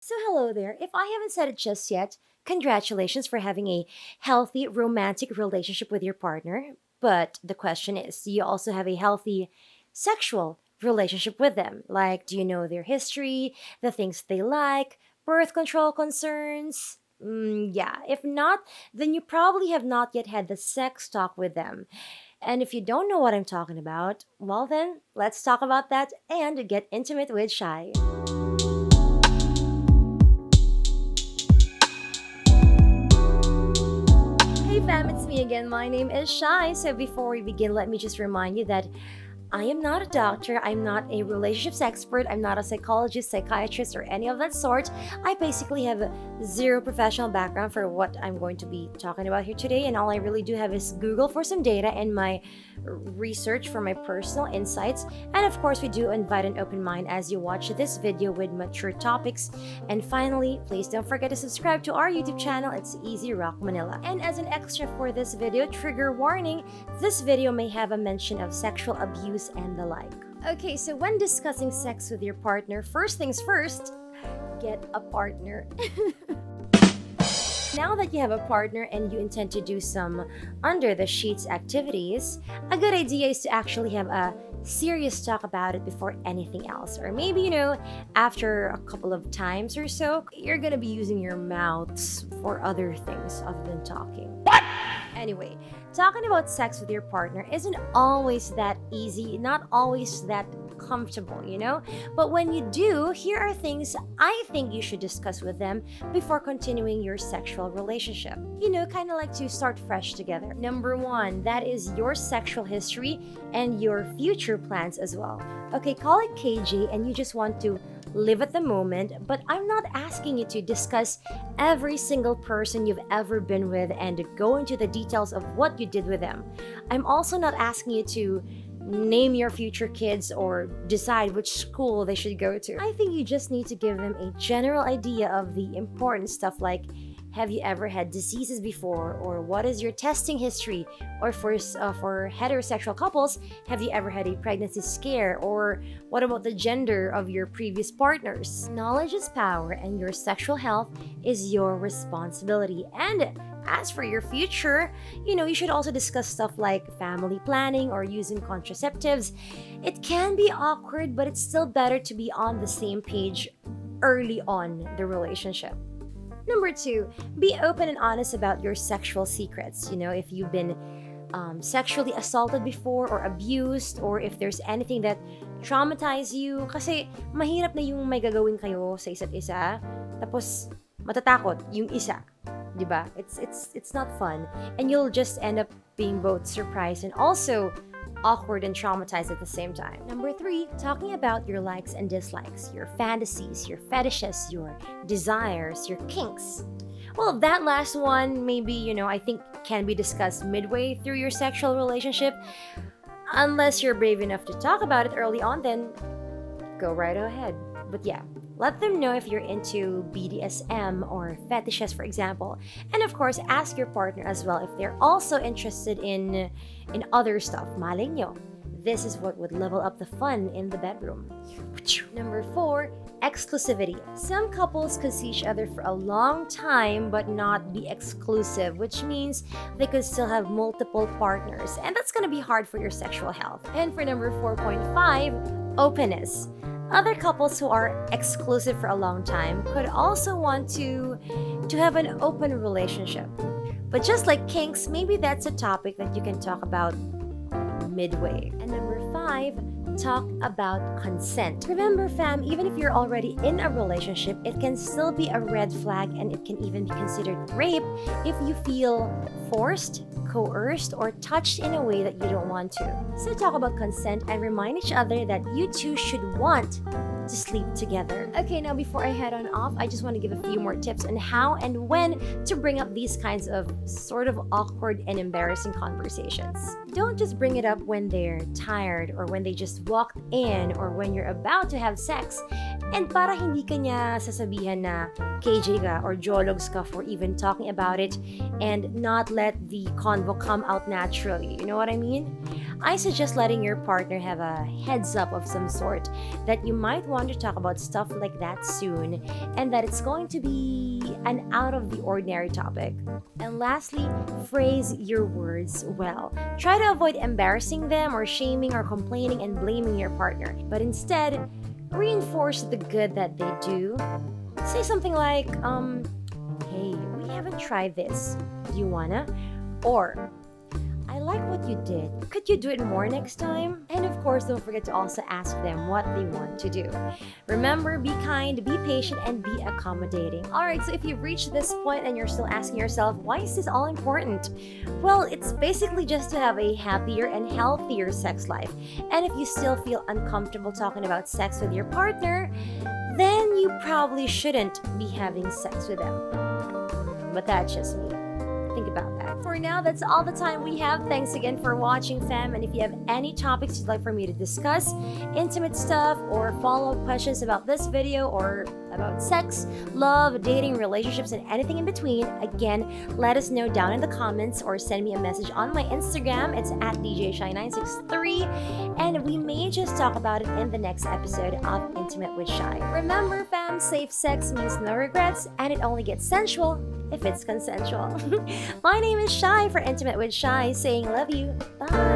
So, hello there. If I haven't said it just yet, congratulations for having a healthy romantic relationship with your partner. But the question is, do you also have a healthy sexual relationship with them? Like, do you know their history, the things they like, birth control concerns? Yeah, if not, then you probably have not yet had the sex talk with them. And if you don't know what I'm talking about, well, then let's talk about that and get intimate with Shy. Hey fam, it's me again. My name is Shai. So before we begin, let me just remind you that I am not a doctor. I'm not a relationships expert. I'm not a psychologist, psychiatrist, or any of that sort. I basically have a zero professional background for what I'm going to be talking about here today. And all I really do have is Google for some data and my research for my personal insights. And of course, we do invite an open mind as you watch this video with mature topics. And finally, please don't forget to subscribe to our YouTube channel. It's Easy Rock Manila. And as an extra for this video, trigger warning, this video may have a mention of sexual abuse and the like. Okay, so when discussing sex with your partner, first things first, get a partner. Now that you have a partner and you intend to do some under the sheets activities, a good idea is to actually have a serious talk about it before anything else. Or maybe, after a couple of times or so, you're gonna be using your mouths for other things other than talking. What? Anyway, talking about sex with your partner isn't always that easy, not always that comfortable. But when you do, here are things I think you should discuss with them before continuing your sexual relationship. Kind of like to start fresh together. Number one, that is your sexual history and your future plans as well. Okay, call it KJ and you just want to live at the moment, but I'm not asking you to discuss every single person you've ever been with and go into the details of what you did with them. I'm also not asking you to name your future kids or decide which school they should go to. I think you just need to give them a general idea of the important stuff like, have you ever had diseases before? Or what is your testing history? Or for heterosexual couples, have you ever had a pregnancy scare? Or what about the gender of your previous partners? Knowledge is power, and your sexual health is your responsibility. And as for your future, you should also discuss stuff like family planning or using contraceptives. It can be awkward, but it's still better to be on the same page early on the relationship. Number two, be open and honest about your sexual secrets. If you've been sexually assaulted before or abused, or if there's anything that traumatized you. Kasi mahirap na yung may gagawin kayo sa isa't isa, tapos matatakot yung isa. Diba? It's not fun. And you'll just end up being both surprised and also awkward and traumatized at the same time. Number three, talking about your likes and dislikes, your fantasies, your fetishes, your desires, your kinks. Well, that last one, maybe, I think can be discussed midway through your sexual relationship. Unless you're brave enough to talk about it early on, then go right ahead. But yeah, let them know if you're into BDSM or fetishes, for example. And of course, ask your partner as well if they're also interested in other stuff. Malay nyo, this is what would level up the fun in the bedroom. Number four, exclusivity. Some couples could see each other for a long time but not be exclusive, which means they could still have multiple partners. And that's gonna be hard for your sexual health. And for number 4.5, openness. Other couples who are exclusive for a long time could also want to have an open relationship. But just like kinks, maybe that's a topic that you can talk about midway. And number 5, talk about consent. Remember, fam, even if you're already in a relationship, it can still be a red flag and it can even be considered rape if you feel forced, coerced, or touched in a way that you don't want to. So talk about consent and remind each other that you two should want to sleep together. Okay, now before I head on off, I just want to give a few more tips on how and when to bring up these kinds of sort of awkward and embarrassing conversations. Don't just bring it up when they're tired or when they just walked in or when you're about to have sex. And para hindi ka niya sasabihan na KJ ka or jologs ka for even talking about it and not let the convo come out naturally. You know what I mean? I suggest letting your partner have a heads up of some sort that you might want to talk about stuff like that soon and that it's going to be an out of the ordinary topic. And lastly, phrase your words well. Try to avoid embarrassing them or shaming or complaining and blaming your partner, but instead, reinforce the good that they do. Say something like, hey, we haven't tried this. Do you wanna? Or, I like what you did. Could you do it more next time? And of course, don't forget to also ask them what they want to do. Remember, be kind, be patient, and be accommodating. Alright, so if you've reached this point and you're still asking yourself, why is this all important? Well, it's basically just to have a happier and healthier sex life. And if you still feel uncomfortable talking about sex with your partner, then you probably shouldn't be having sex with them. But that's just me. Think about that. For now, that's all the time we have. Thanks again for watching, fam. And if you have any topics you'd like for me to discuss, intimate stuff, or follow-up questions about this video, or about sex, love, dating, relationships, and anything in between, again, let us know down in the comments or send me a message on my Instagram. It's at DJShai963, and we may just talk about it in the next episode of Intimate with Shai. Remember, fam, safe sex means no regrets, and it only gets sensual if it's consensual. My name is Shai for Intimate with Shai, saying love you. Bye.